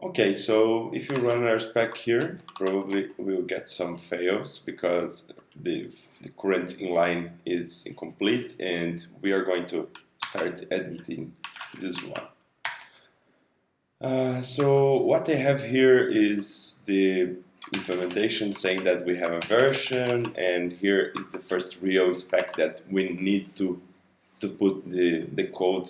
Okay, so if you run our spec here, probably we'll get some fails because the current inline is incomplete, and we are going to start editing this one. So what I have here is the implementation saying that we have a version, and here is the first real spec that we need to put the code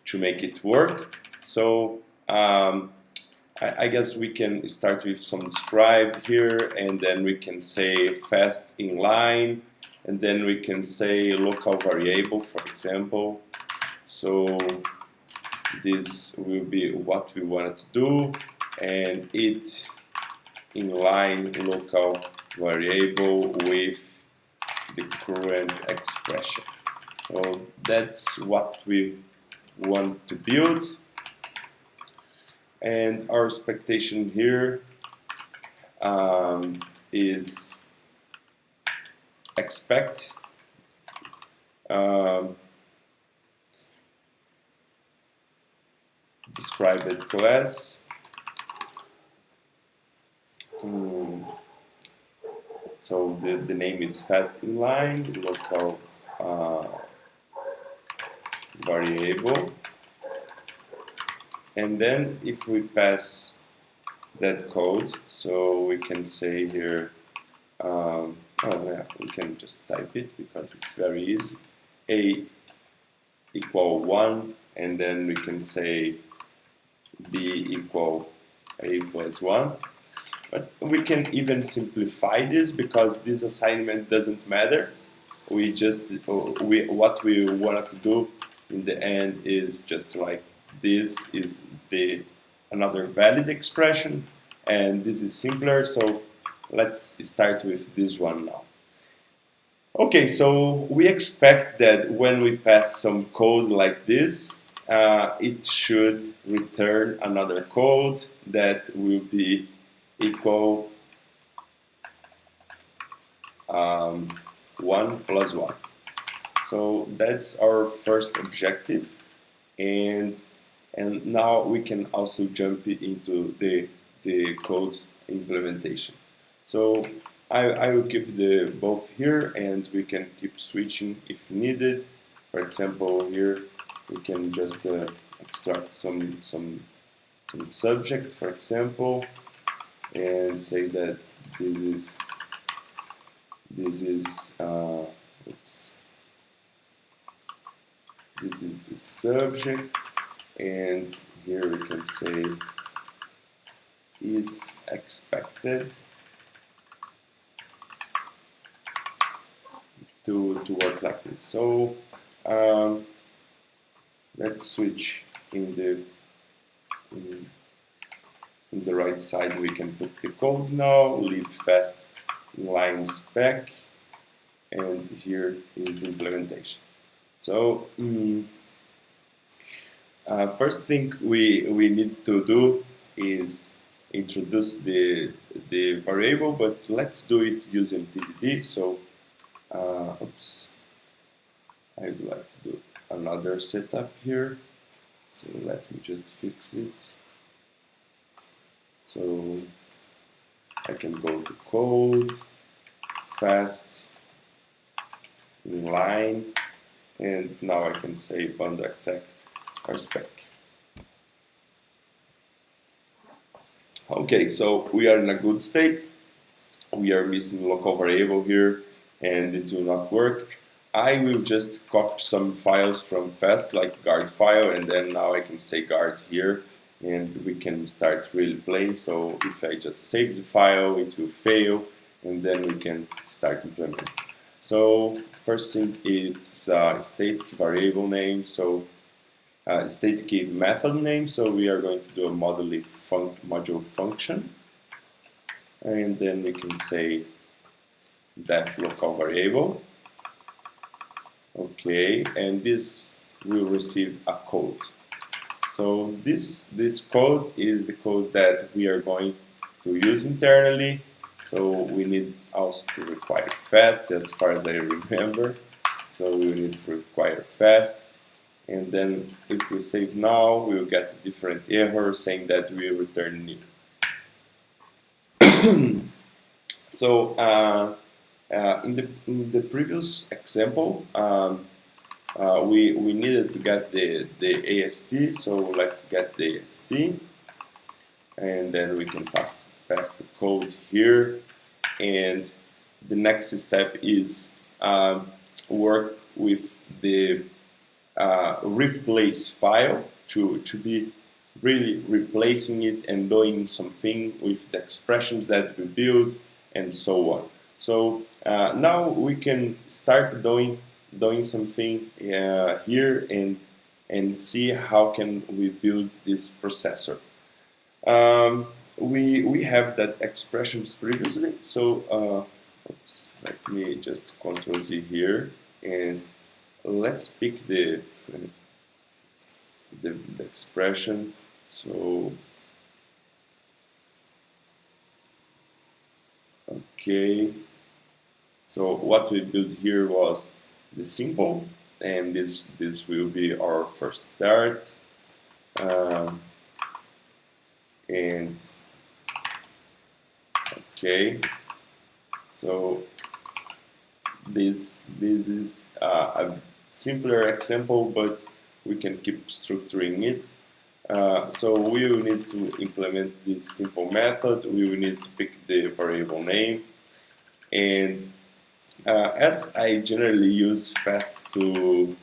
to make it work. So I guess we can start with some describe here, and then we can say fast inline, and then we can say local variable, for example. So this will be what we wanted to do, and it inline local variable with the current expression. So that's what we want to build. And our expectation here is expect describe it class. So the name is fast inline local variable, and then if we pass that code, so we can say here, oh yeah, we can just type it because it's very easy. A equal 1, and then we can say B equal A plus 1. But we can even simplify this because this assignment doesn't matter. We just, what we wanted to do in the end is just like this is another valid expression, and this is simpler, so let's start with this one now. Okay, so we expect that when we pass some code like this, it should return another code that will be equal 1 plus 1. So that's our first objective, and now we can also jump into the code implementation. So I will keep both here, and we can keep switching if needed. For example, here we can just extract some subject, for example, and say that this is the subject, and here we can say is expected to work like this. So let's switch in the right side. We can put the code now, leave fast inline spec, and here is the implementation. So first thing we need to do is introduce the variable, but let's do it using DDD. So oops, I would like to do another setup here. So let me just fix it. So I can go to code, fast, inline, and now I can say bundle exec or spec. Okay, so we are in a good state. We are missing local variable here, and it will not work. I will just copy some files from fast, like guard file, and then now I can say guard here, and we can start really playing. So if I just save the file, it will fail, and then we can start implementing. So first thing is state key variable name. So state key method name. So we are going to do a module function, and then we can say def local variable. Okay, and this will receive a code. So this code is the code that we are going to use internally. So we need also to require fast, as far as I remember. So we need to require fast, and then if we save now, we'll get a different error saying that we return new. So in the previous example, we needed to get the AST, so let's get the AST, and then we can pass the code here, and the next step is work with the replace file to be really replacing it and doing something with the expressions that we build and so on. So now we can start doing something here and see how can we build this processor. We have that expressions previously, so oops, let me just Control Z here, and let's pick the expression. So okay, so what we built here was the simple, and this will be our first start, and okay, so this is a simpler example, but we can keep structuring it. So we will need to implement this simple method. We will need to pick the variable name, and as I generally use fast to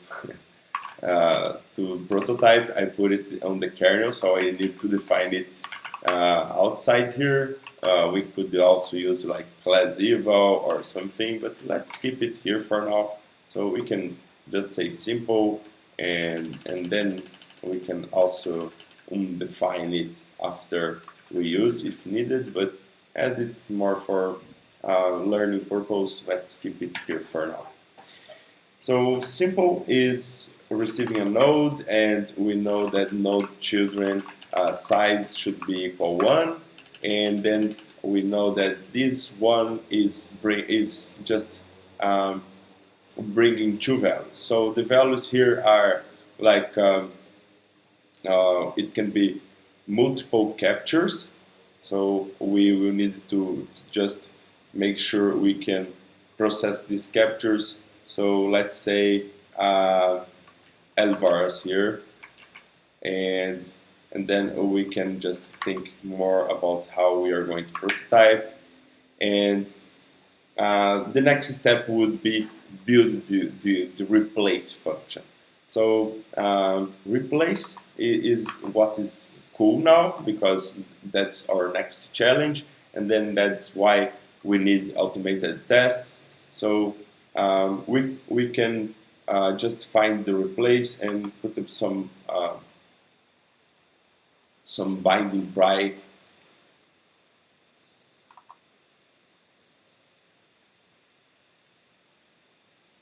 prototype, I put it on the kernel, so I need to define it outside here. We could also use like class eval or something, but let's keep it here for now. So we can just say simple, and then we can also define it after we use if needed, but as it's more for learning purpose, let's keep it here for now. So simple is receiving a node, and we know that node children size should be equal 1, and then we know that this one is just bringing 2 values. So the values here are like it can be multiple captures, so we will need to just make sure we can process these captures. So let's say lvars here, and then we can just think more about how we are going to prototype, and the next step would be build the replace function. So replace is what is cool now, because that's our next challenge, and then that's why we need automated tests. So we can just find the replace and put up some binding bright.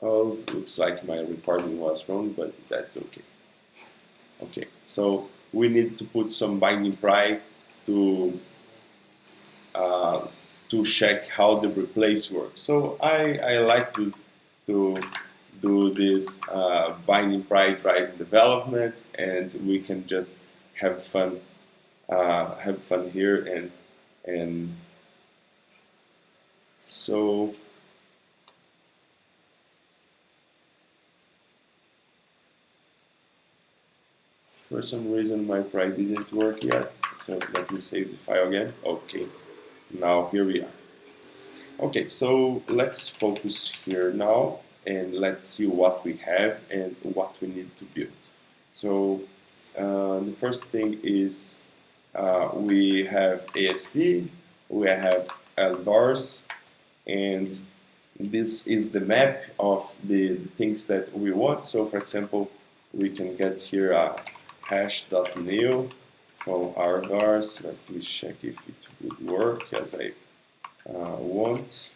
Oh, looks like my recording was wrong, but that's okay. Okay, so we need to put some binding price to check how the replace works. So I like to do this binding price driven development, and we can just have fun here, and so for some reason my price didn't work yet, so let me save the file again. Okay, now here we are. Okay, so let's focus here now, and let's see what we have and what we need to build. So the first thing is we have AST, we have lvars, and this is the map of the things that we want. So for example, we can get here a hash.new from our vars. Let me check if it would work as I want.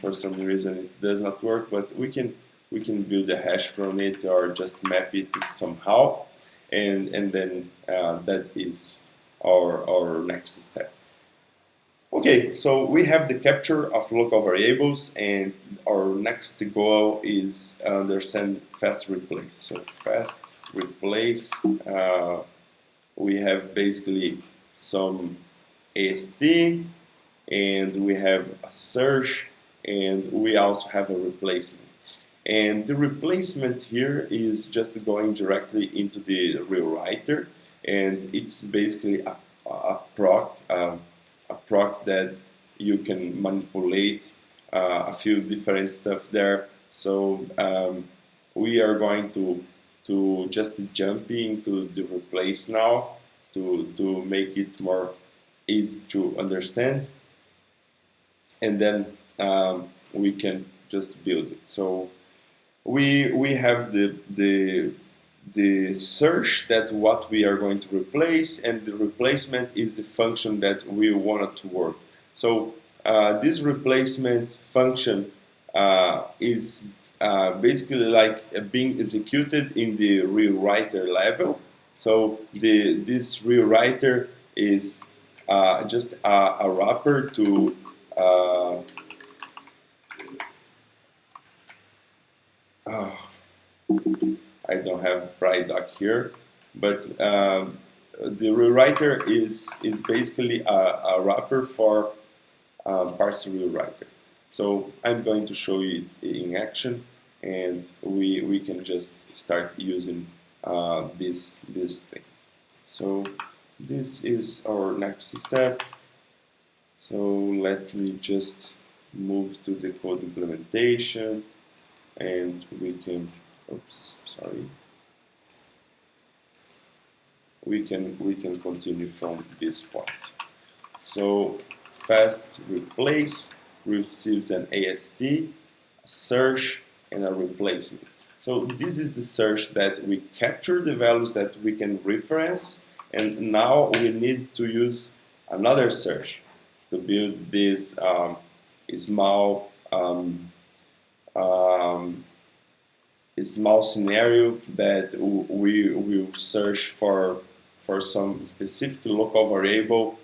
For some reason it does not work, but we can build a hash from it, or just map it somehow, and then that is our next step. Okay, so we have the capture of local variables, and our next goal is understand fast replace. So fast replace, we have basically some AST, and we have a search, and we also have a replacement. And the replacement here is just going directly into the rewriter, and it's basically a proc that you can manipulate a few different stuff there. So we are going to just jump into the replace now to make it more easy to understand, and then we can just build it. So we have the search that what we are going to replace, and the replacement is the function that we want it to work. So this replacement function is basically like being executed in the rewriter level. So this rewriter is just a wrapper to I don't have bright doc here, but the rewriter is basically a wrapper for parser rewriter. So I'm going to show you it in action, and we can just start using this thing. So this is our next step. So let me just move to the code implementation, and we can, oops, sorry. We can continue from this point. So fast replace receives an AST, a search, and a replacement. So this is the search that we capture the values that we can reference, and now we need to use another search to build this small small scenario that we will search for some specific local variable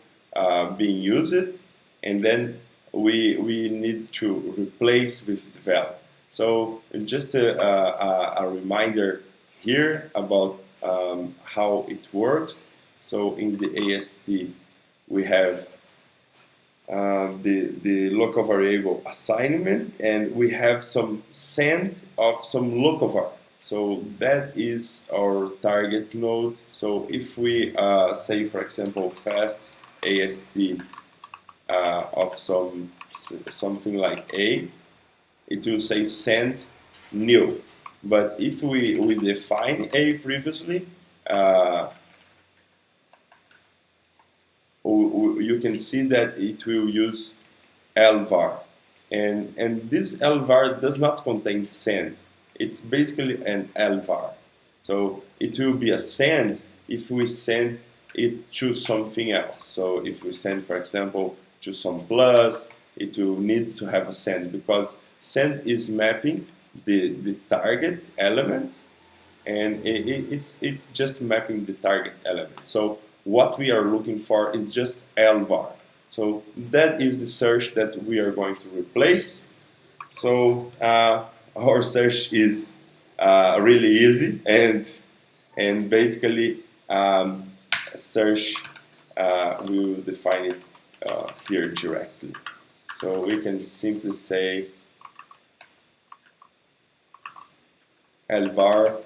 being used, and then we need to replace with the value. So just a reminder here about how it works. So in the AST we have the local variable assignment, and we have some send of some local var. So that is our target node. So if we say, for example, fast AST of something like A, it will say send new. But if we define A previously, you can see that it will use lvar, and this lvar does not contain send. It's basically an lvar. So it will be a send if we send it to something else. So if we send, for example, to some plus, it will need to have a send, because send is mapping the target element, and it's just mapping the target element. So what we are looking for is just lvar. So that is the search that we are going to replace. So our search is really easy, and basically search we will define it here directly. So we can simply say lvar,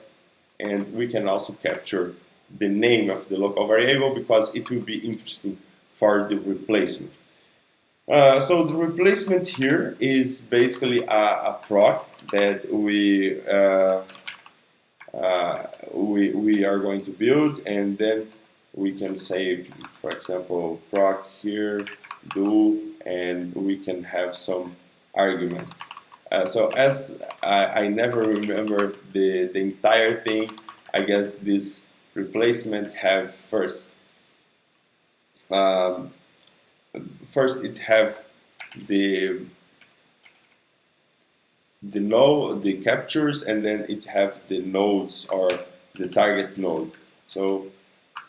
and we can also capture the name of the local variable, because it will be interesting for the replacement. So the replacement here is basically a proc that we are going to build, and then we can say, for example, proc here do, and we can have some arguments. So as I never remember the entire thing, I guess this replacement have first it have the node, the captures, and then it have the nodes or the target node. So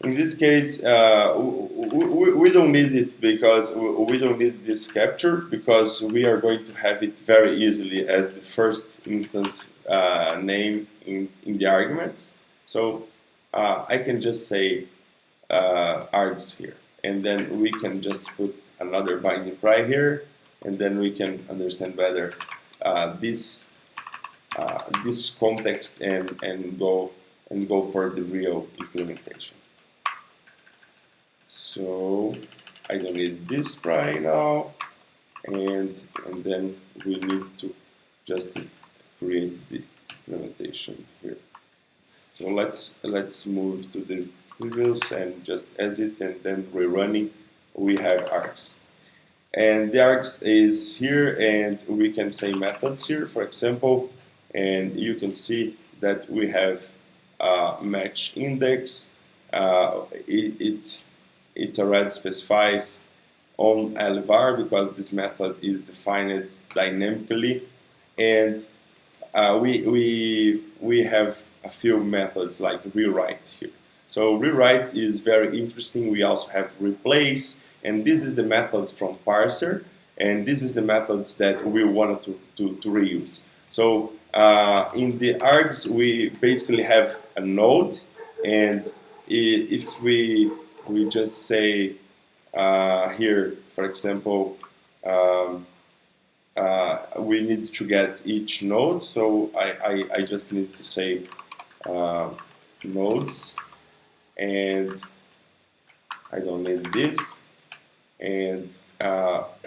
In this case, we don't need it because we don't need this capture because we are going to have it very easily as the first instance name in the arguments. So I can just say args here, and then we can just put another binding pri here, and then we can understand better this this context and go for the real implementation. So I don't need this pri now, and then we need to just create the implementation here. So let's move to the previous and just exit, and then rerunning. We have args, and the args is here, and we can say methods here, for example, and you can see that we have match index. It already specifies on lvar because this method is defined dynamically, and we have a few methods like rewrite here. So rewrite is very interesting. We also have replace, and this is the methods from parser, and this is the methods that we wanted to reuse. So in the args, we basically have a node, and if we just say here, for example, we need to get each node, so I just need to say nodes, and I don't need this, and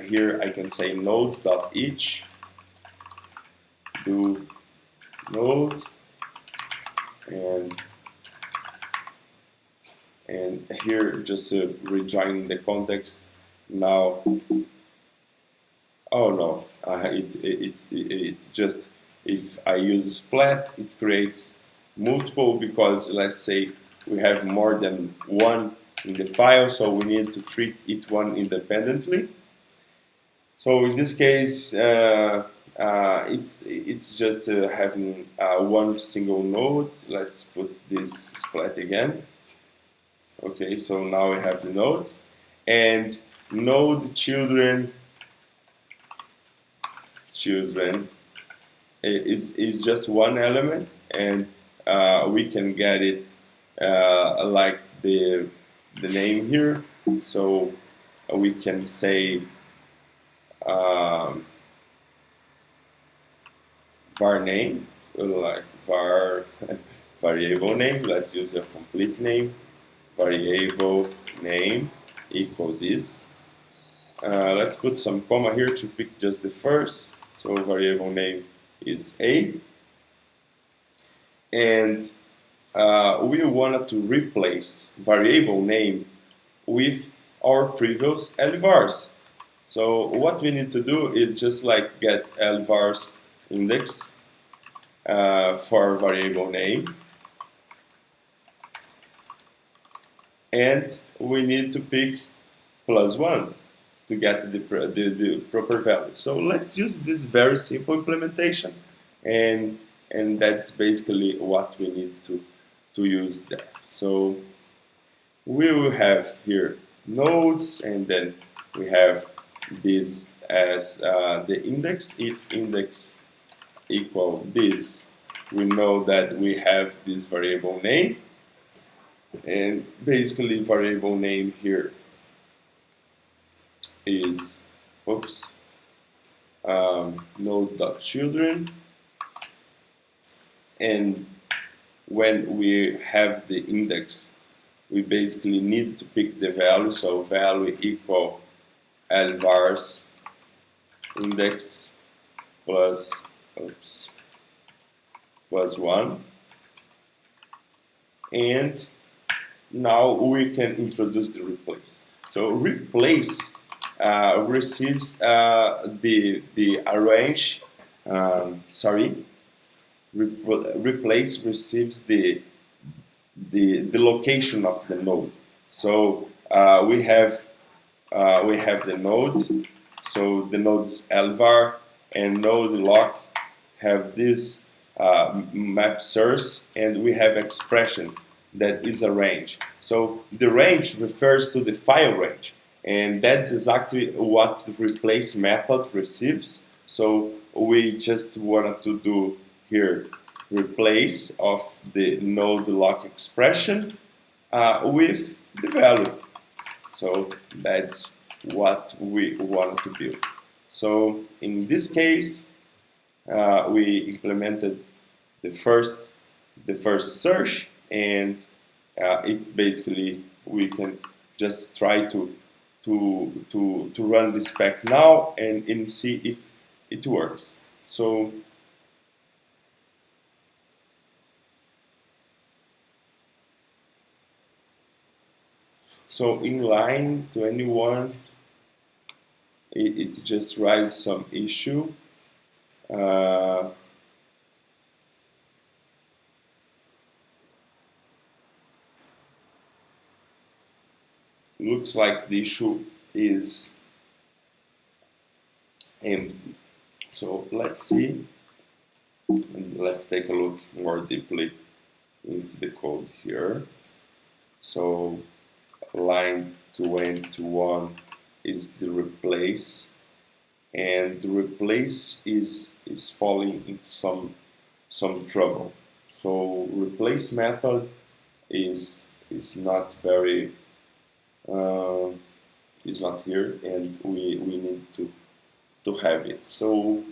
here I can say nodes.each do node, and here just rejoining the context now. Oh no, it just, if I use splat, it creates multiple because let's say we have more than one in the file, so we need to treat each one independently. So in this case, it's just having one single node. Let's put this splat again. Okay, so now we have the node, and node children is just one element, and we can get it like the name here. So we can say var name, like var variable name. Let's use a complete name. Variable name equal this. Let's put some comma here to pick just the first. So variable name is A, and we wanted to replace variable name with our previous lvars. So what we need to do is just like get lvars index for variable name, and we need to pick +1 to get the proper value. So let's use this very simple implementation, and that's basically what we need to use there. So we will have here nodes, and then we have this as the index. If index equal this, we know that we have this variable name, and basically variable name here is node.children, and when we have the index, we basically need to pick the value, so value equal lvars index plus +1, and now we can introduce the replace. So replace receives the arrange. Replace receives the location of the node. So we have the node. So the node is lvar, and node lock have this map source, and we have expression that is a range. So the range refers to the file range, and that's exactly what the replace method receives. So we just wanted to do here replace of the node lock expression with the value. So that's what we wanted to build. So in this case, we implemented the first search, and it basically we can just try to run this spec now and see if it works. So in line 21, it just raises some issue. Looks like the issue is empty. So let's see, and let's take a look more deeply into the code here. So line 21 is the replace, and the replace is falling into some trouble. So replace method is not very is not here, and we need to have it. So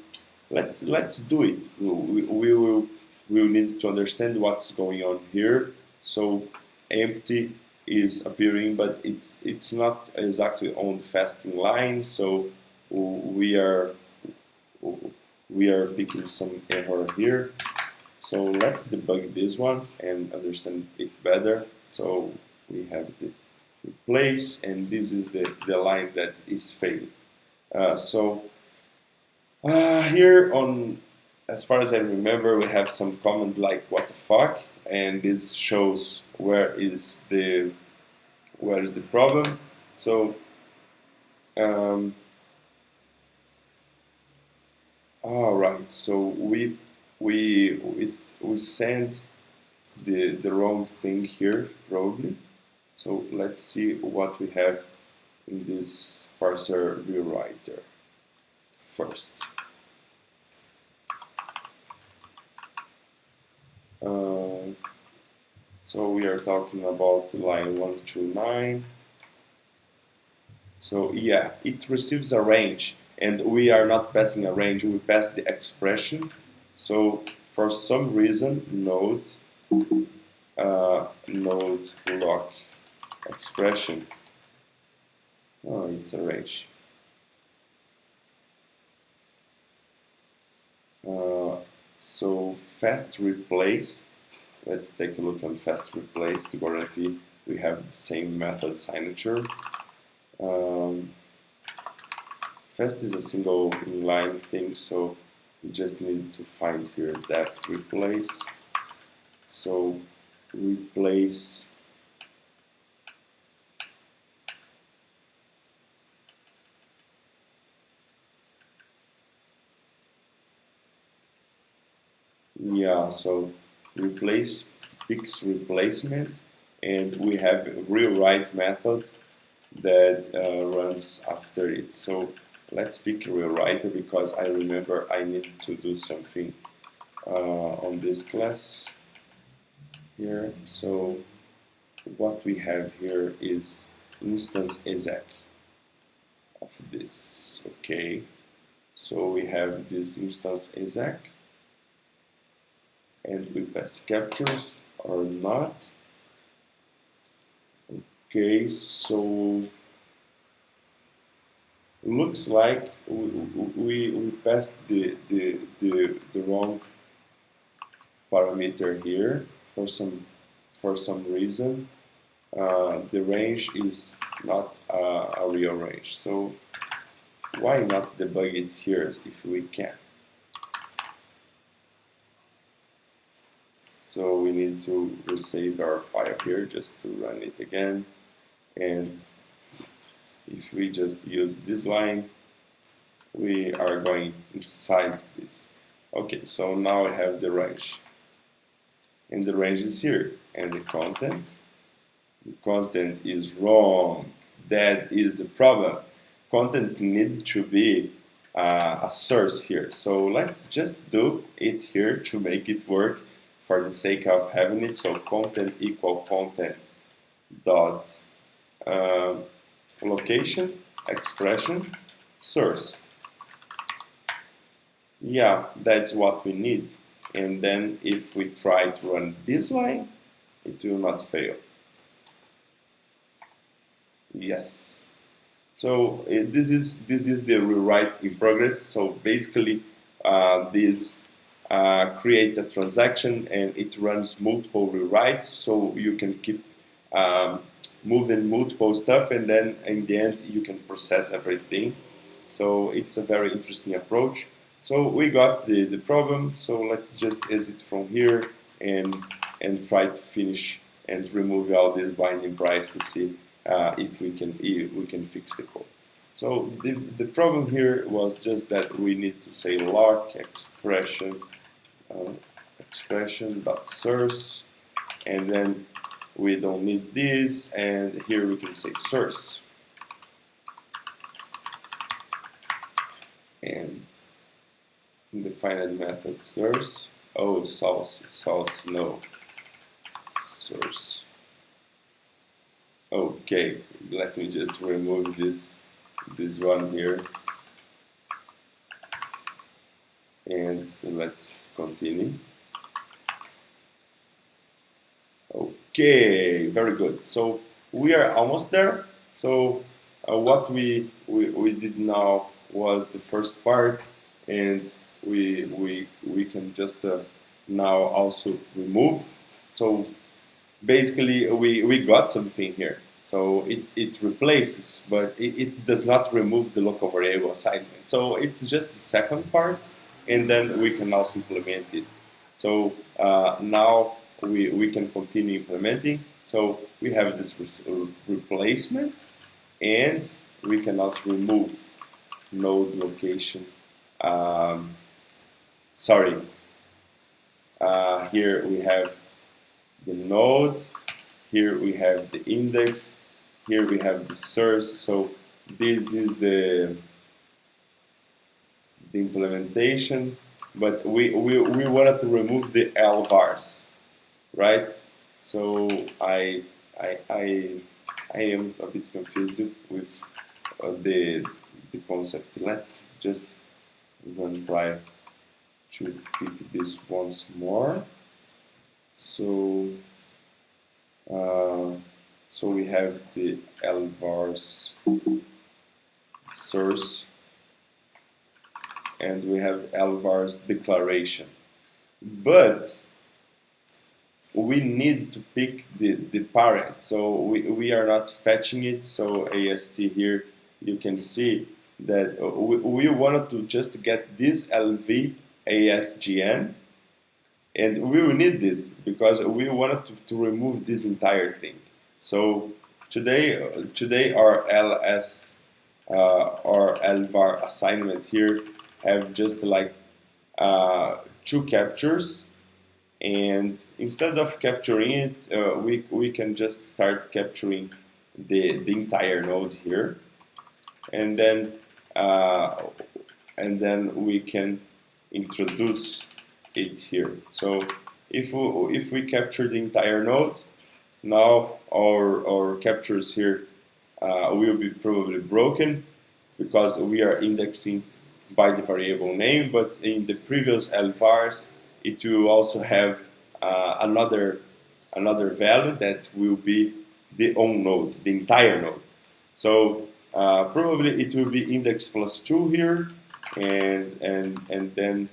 let's do it. We'll need to understand what's going on here. So empty is appearing, but it's not exactly on the fasting line. So we are picking some error here. So let's debug this one and understand it better. So we have the replace, and this is the line that is failing. Here on, as far as I remember, we have some comment like "what the fuck," and this shows where is the problem. So all right, so we sent the wrong thing here probably. So let's see what we have in this parser rewriter first. So we are talking about line 129. So yeah, it receives a range, and we are not passing a range, we pass the expression. So for some reason, node lock expression, oh, it's a range. So fast replace, let's take a look on fast replace to guarantee we have the same method signature. Fast is a single inline thing, so we just need to find here def replace. So replace so replace picks replacement, and we have a rewrite method that runs after it. So let's pick rewriter, because I remember I need to do something on this class here. So what we have here is instance exec of this. Okay, so we have this instance exec, and we pass captures or not. Okay, so looks like we passed the wrong parameter here for some reason. The range is not a real range. So why not debug it here if we can? So we need to resave our file here just to run it again. And if we just use this line, we are going inside this. Okay, so now I have the range. and the range is here. And the content is wrong. That is the problem. Content needs to be a source here. So let's just do it here to make it work for the sake of having it. So content equal content dot location expression source. Yeah, that's what we need. And then if we try to run this line, it will not fail. Yes. So this is the rewrite in progress. So basically, this create a transaction and it runs multiple rewrites. So you can keep moving multiple stuff, and then in the end you can process everything. So it's a very interesting approach. So we got the problem. So let's just exit from here and try to finish and remove all this binding price to see if we can fix the code. So the problem here was just that we need to say lock expression dot source, and then we don't need this, and here we can say source, and the finite method source. Oh, source no source. Okay, let me just remove this one here, and let's continue. Okay, very good. So we are almost there. So what we did now was the first part, and we can just now also remove. So basically we got something here. So it replaces, but it does not remove the local variable assignment. So it's just the second part, and then we can also implement it. So now we can continue implementing. So we have this replacement, and we can also remove node location. Sorry, here we have the node, here we have the index, here we have the source. So this is the implementation, but we wanted to remove the lvars, right? So I am a bit confused with the concept. Let's just even try to pick this once more. So so we have the lvars source, and we have the lvars declaration, but we need to pick the parent. So we are not fetching it. So AST here, you can see that we wanted to just get this LV ASGN, and we will need this because we wanted to remove this entire thing. So today our LS or LVAR assignment here have just like 2 captures, and instead of capturing it, we can just start capturing the entire node here, and then we can introduce it here. So if we capture the entire node, now our captures here will be probably broken because we are indexing by the variable name, but in the previous lvars it will also have another value that will be the own node, the entire node. So probably it will be index plus 2 here, and then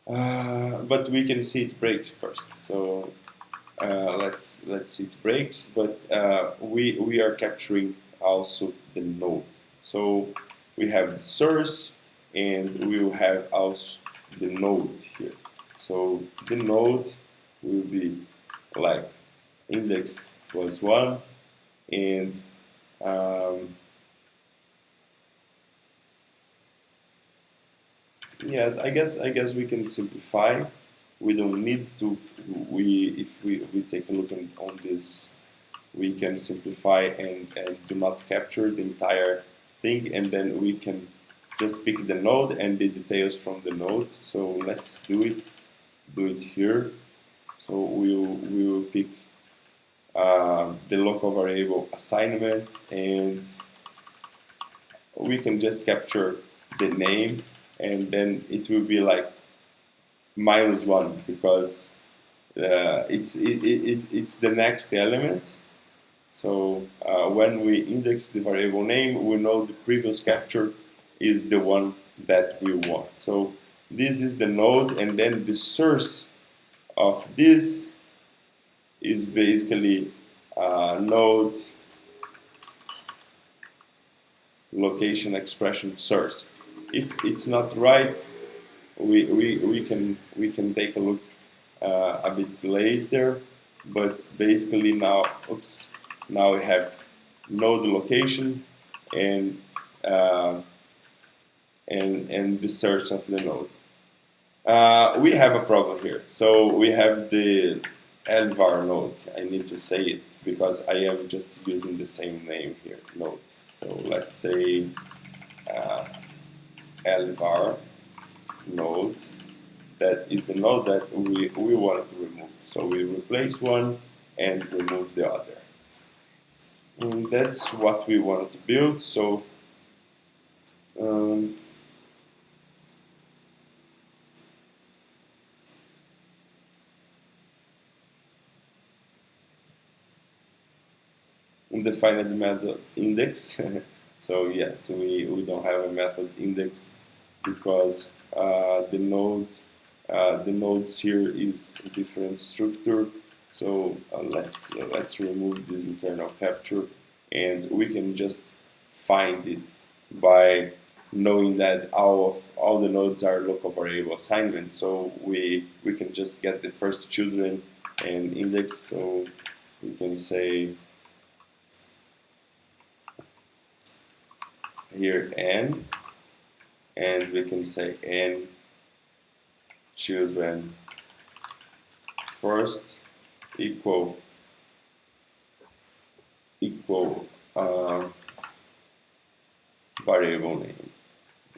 but we can see it break first. So let's see it breaks, but we are capturing also the node. So we have the source, and we will have also the node here. So the node will be like index plus 1, and yes, I guess we can simplify. we don't need to, if we take a look on this, we can simplify and do not capture the entire thing, and then we can just pick the node and the details from the node. So let's do it here. So we will pick the local variable assignment, and we can just capture the name, and then it will be like -1 because it's the next element. So when we index the variable name, we know the previous capture is the one that we want. So this is the node, and then the source of this is basically node location expression source. If it's not right, we can take a look a bit later, but basically now, now we have node location and the search of the node. We have a problem here. So we have the lvar node. I need to say it because I am just using the same name here, node. So let's say lvar node. That is the node that we wanted to remove. So we replace one and remove the other. And that's what we wanted to build. So undefined method index. So yes, we don't have a method index because the nodes here is a different structure. So let's remove this internal capture, and we can just find it by knowing that all the nodes are local variable assignments. So we can just get the first children and index. So we can say here n, and we can say n children first equal variable name.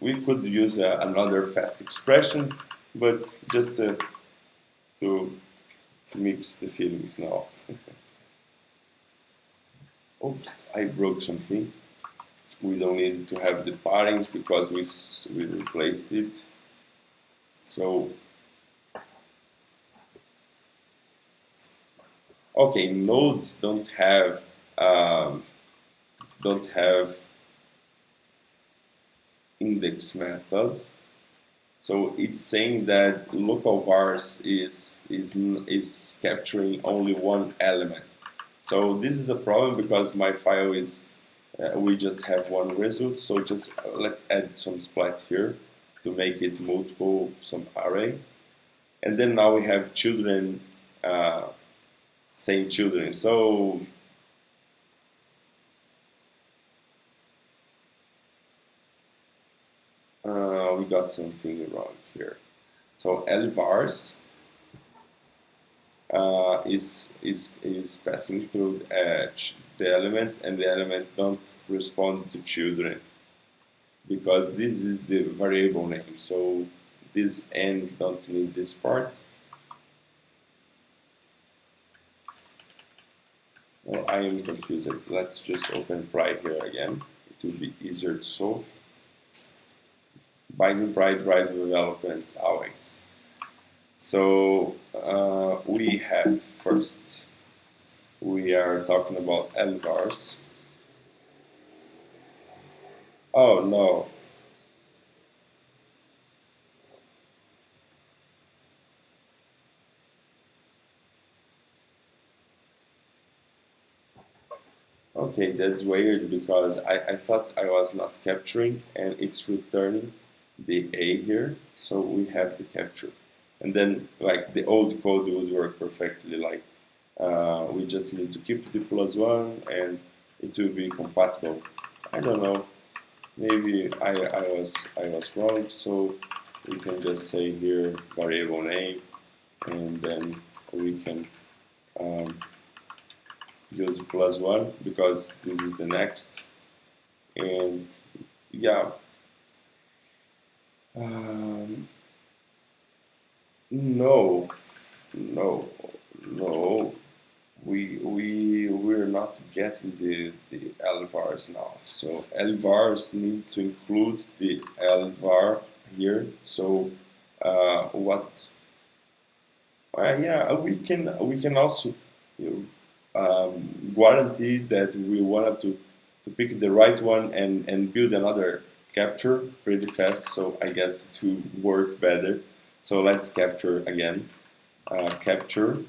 We could use another fast expression, but just to mix the feelings now. Oops, I broke something. We don't need to have the parings because we replaced it. So okay, nodes don't have index methods. So it's saying that local vars is capturing only one element. So this is a problem because my file is we just have one result. So just let's add some split here to make it multiple, some array, and then now we have children, same children. So we got something wrong here. So lvars is passing through the elements, and the element don't respond to children because this is the variable name. So this n don't need this part. Well, I am confused. Let's just open pride here again. It will be easier to solve. Binding pride drives development always. So we have first, we are talking about lvars. Oh no. Okay, that's weird because I thought I was not capturing, and it's returning the A here. So we have the capture. And then like the old code would work perfectly, like we just need to keep the +1 and it will be compatible. I don't know, maybe I was wrong. So we can just say here variable name and then we can use +1 because this is the next. And yeah, no, no, no, we're not getting the lvars now. So lvars need to include the lvar here. So what? Yeah, we can also, you guarantee that we wanted to pick the right one and build another capture pretty fast. So I guess to work better. So let's capture again. Capture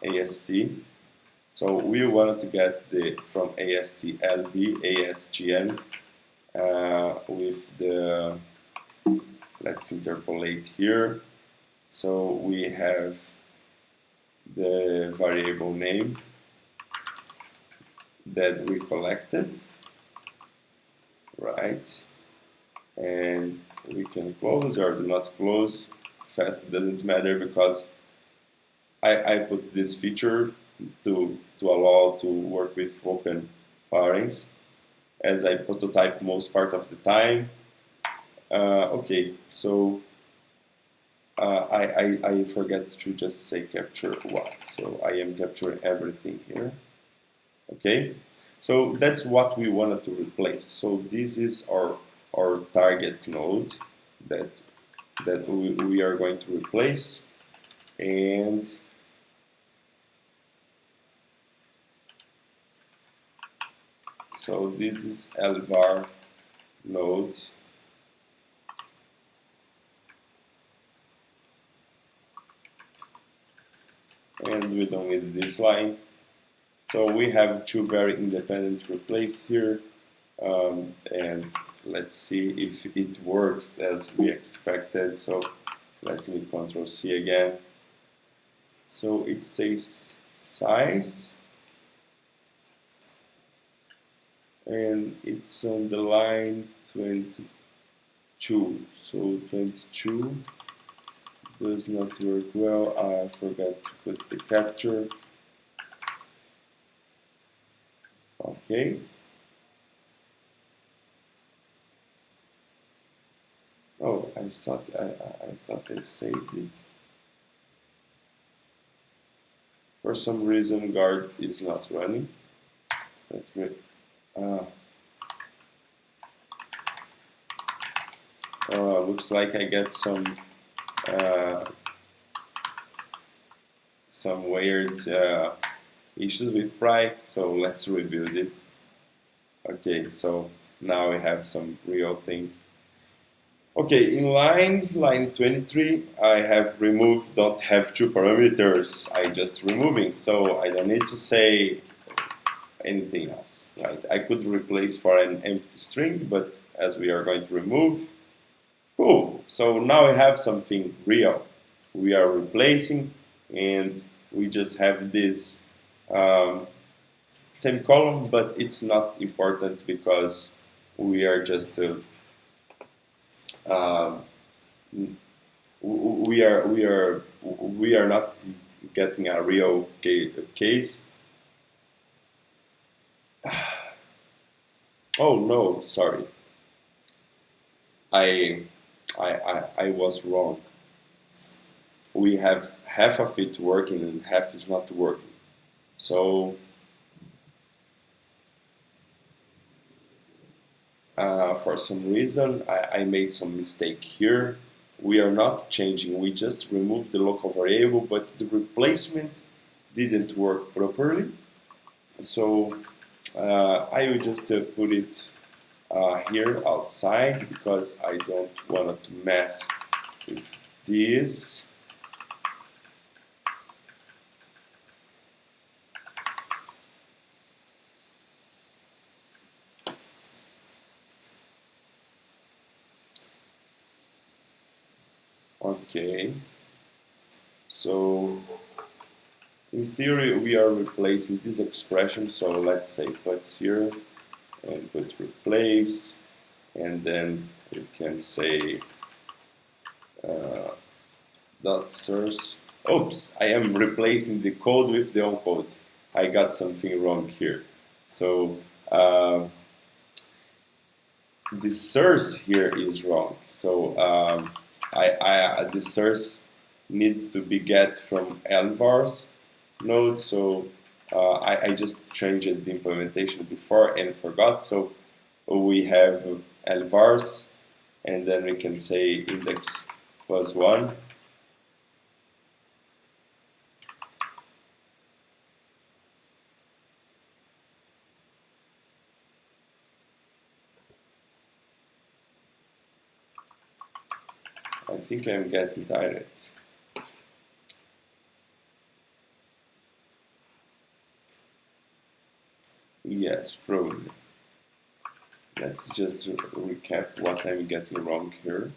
AST. So we wanted to get the from AST LV ASGN with the, let's interpolate here. So we have the variable name that we collected, right? And we can close or do not close. Fast doesn't matter because I put this feature to allow to work with open parings as I prototype most part of the time. Okay, so I forget to just say capture what, so I am capturing everything here. Okay, so that's what we wanted to replace. So this is our target node that we are going to replace, and so this is lvar node. And we don't need this line. So we have two very independent replace here, and let's see if it works as we expected. So let me Ctrl C again. So it says size, and it's on the line 22. So 22 does not work well. I forgot to put the capture. Okay. Oh, I thought I saved it. For some reason, guard is not running. Let me. Looks like I get some weird issues with Pry, so let's rebuild it. Okay, so now we have some real thing. Okay, in line 23, I have removed don't have two parameters. I just removing, so I don't need to say anything else, right? I could replace for an empty string, but as we are going to remove, cool. So now we have something real. We are replacing, and we just have this same column, but it's not important because we are just we are not getting a real case. Oh no, sorry. I was wrong. We have half of it working and half is not working. So for some reason I made some mistake here. We are not changing, we just removed the local variable, but the replacement didn't work properly. So I will just put it here outside because I don't want to mess with this. Okay, so in theory we are replacing this expression, so let's say puts here and put replace, and then we can say dot source oops, I am replacing the code with the oncode. I got something wrong here. So the source here is wrong. So the source need to be get from lvar's node. So I just changed the implementation before and forgot. So we have lvars, and then we can say index plus 1. I think I'm getting tired. Yes, probably. Let's just recap what I'm getting wrong here.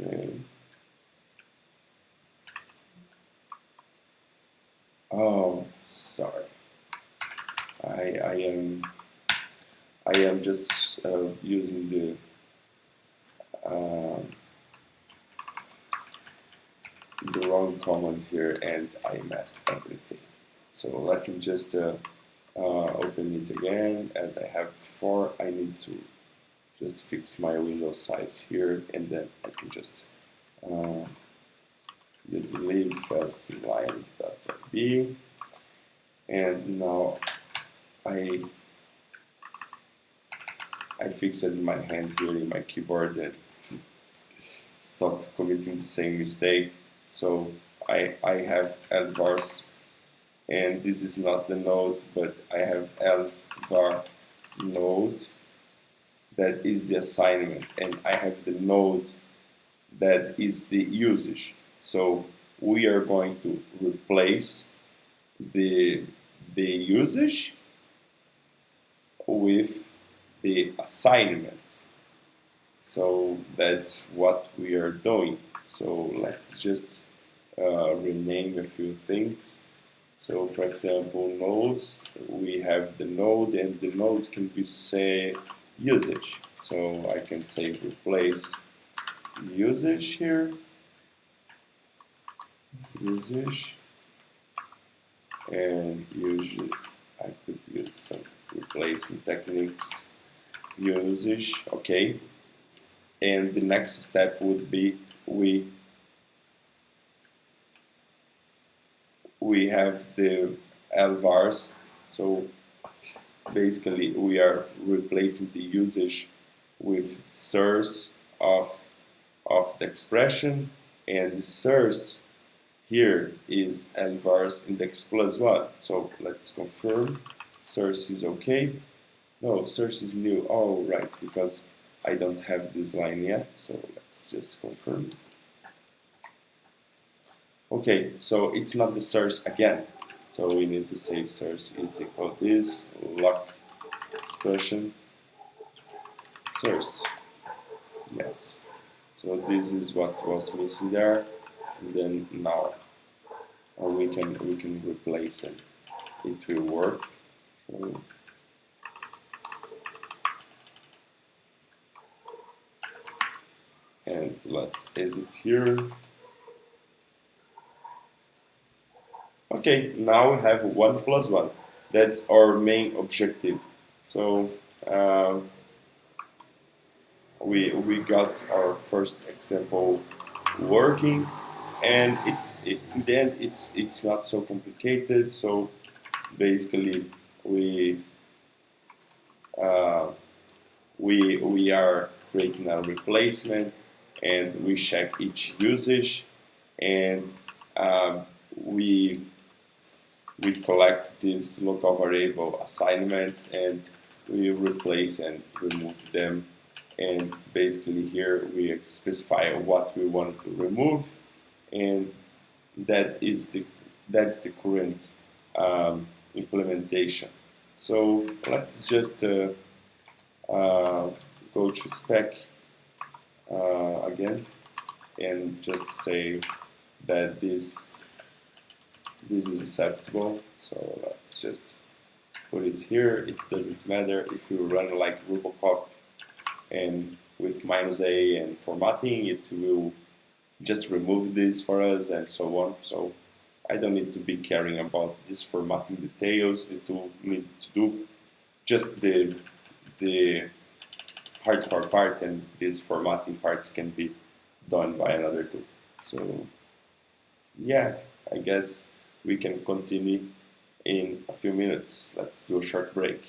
Okay. Oh, sorry. I am just using the wrong command here, and I messed everything. So let me just open it again as I have before. I need to just fix my window size here, and then I can just use leave first inline.rb, and now I fixed my hand here in my keyboard and stop committing the same mistake. So I have lvars, and this is not the node, but I have lvar node that is the assignment, and I have the node that is the usage. So we are going to replace the usage with the assignment. So that's what we are doing. So let's just rename a few things. So for example, nodes, we have the node, and the node can be say usage. So I can say replace usage here, usage, and usually I could use some replacing techniques, usage, okay. And the next step would be we have the lvars. So basically we are replacing the usage with the source of the expression, and the source here is lvars index plus 1. So let's confirm source is okay. No, source is new. Oh, right, because I don't have this line yet. So let's just confirm. Okay, so it's not the source again. So we need to say source is equal to this lock expression source. Yes. So this is what was missing there. And then now we can replace it. It will work. So, and let's exit here. Okay, now we have 1 plus 1. That's our main objective. So we got our first example working, and in the end it's not so complicated. So basically we are creating a replacement, and we check each usage, and we collect these local variable assignments, and we replace and remove them. And basically here we specify what we want to remove, and that's the current implementation. So let's just go to spec again. and just say that this is acceptable. So let's just put it here. It doesn't matter if you run like Robocop and with -a and formatting, it will just remove this for us and so on. So I don't need to be caring about this formatting details. It will need to do just the hardcore part, and these formatting parts can be done by another tool. So yeah, I guess we can continue in a few minutes. Let's do a short break.